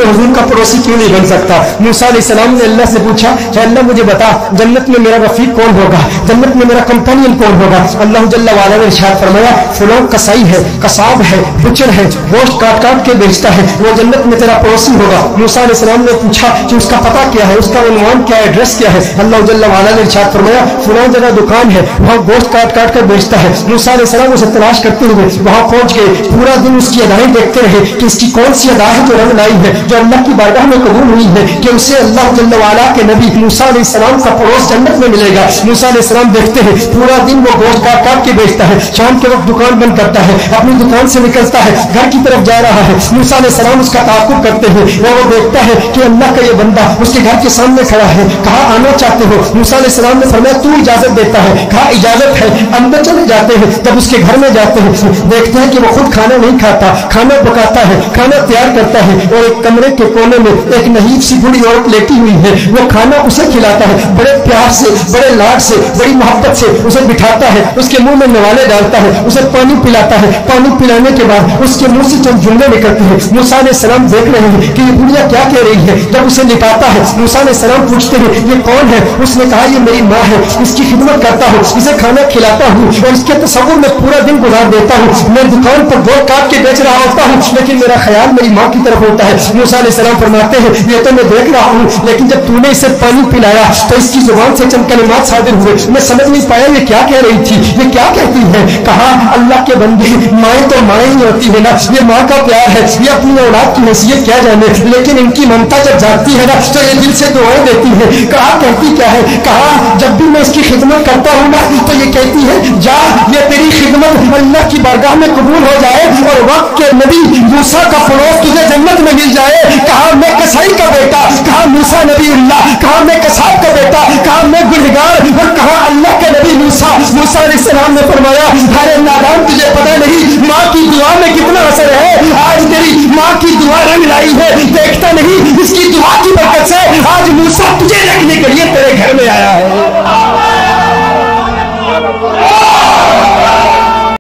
में हुजूर का पड़ोसी क्यों नहीं बन सकता। मूसा अलैहिस्सलाम ने अल्लाह से पूछा कि अल्लाह मुझे बता जन्नत में मेरा रफीक कौन होगा, जन्नत में मेरा कंपेनियन कौन होगा। अल्लाह जल्ल वाला ने इरशाद फरमाया फलां कसाई है, कसाब है, बुचर है, गोश्त काट काट के बेचता है, वो जन्नत में तेरा पड़ोसी होगा। मूसा अलैहिस्सलाम ने पूछा कि उसका पता क्या है, उसका उन्वान क्या है, एड्रेस क्या है। अल्लाह जल्ल वाला ने इरशाद फरमाया फलां जगह दुकान है, वहाँ गोश्त काट काट कर बेचता है। मूसा अलैहिस्सलाम उसे तलाश करते हुए वहाँ पहुंच गए, पूरा दिन उसकी अदाएं देखते रहे कि इसकी कौन सी अदा है जो रंग लाई है, जो अल्लाह की बारगाह में कबूल हुई है कि उसे अल्लाह जल्ल वाला के नबी मूसा अलैहिस्सलाम का पड़ोस जन्नत में मिलेगा। मूसा अलैहिस्सलाम देखते हैं पूरा दिन वो गोश्त काट काट के बेचता है, शाम के वक्त दुकान बंद करता है, अपनी दुकान से निकलता है, घर की तरफ जा रहा है। मूसा अलैहिस्सलाम उसका ताक़ुब करते हैं, वो देखता है कि अल्लाह का ये बंदा उसके घर के सामने खड़ा है, कहा आना चाहते हो। मूसा अलैहिस्सलाम ने फरमाया तू इजाजत देता है, कहा इजाजत है, अंदर चले जाते हैं। जब उसके घर में जाते हैं देखते हैं कि वो खुद खाना नहीं खाता, खाना पकाता है, खाना तैयार करता है और एक कमरे के कोने में एक नहीब सी बूढ़ी औरत लेटी हुई है, वो खाना उसे खिलाता है, बड़े प्यार से, बड़े लाड से, बड़ी मोहब्बत से उसे बिठाता है, उसके मुंह में नवाले डालता है, उसे पानी पिलाता है। पानी पिलाने के बाद उसके मुंह से चंद जुमले निकलते हैं। मूसा अलैहिस्सलाम देख रहे हैं कि ये बुढ़िया क्या कह रही है। जब उसे लिटाता है मूसा अलैहिस्सलाम पूछते हैं ये कौन है। उसने कहा ये मेरी माँ है, इसकी खिदमत करता हूँ, इसे खाना खिलाता हूँ और इसके तसव्वुर में पूरा दिन गुजार देता हूँ। मैं दुकान पर गोश्त काट के बेच रहा होता हूँ लेकिन मेरा ख्याल मेरी माँ की तरफ होता है। मूसा अलैहिस्सलाम फरमाते हैं ये तो मैं देख रहा हूँ, लेकिन जब तूने इसे पानी पिलाया तो इसकी जुबान से चंद कलिमात सादिर हुए, मैं समझ नहीं पाया ये क्या कह रही थी, ये क्या कहती है। कहा अल्लाह के बंदे माएँ तो माएँ ही होती है ना, ये माँ का प्यार है, ये अपनी औलाद की हैसियत क्या जाने, लेकिन इनकी ममता जब जागती है ना तो ये दिल से दुआएं देती है। कहा कहती क्या है, कहा जब भी मैं इसकी खिदमत करता हूँ ना तो ये कहती है जा ये तेरी खिदमत अल्लाह की बारगाह में कबूल हो जाए और वक्त के नबी मूसा का पड़ोस तुझे जन्नत में मिल जाए। कहा मैं कसाई का बेटा, कहा मूसा नबी अल्लाह, कहा मैं कसाब का बेटा, कहा मैं गुनहगार और कहा अल्लाह के नबी मूसा। मूसा अलैहिस्सलाम ने फरमाया अरे नादान तुझे पता नहीं माँ की दुआ में कितना असर है। आज तेरी माँ की दुआ रंग लाई है, देखता नहीं इसकी दुआ की बरकत से आज मूसा तुझे रखने के लिए तेरे घर में आया है।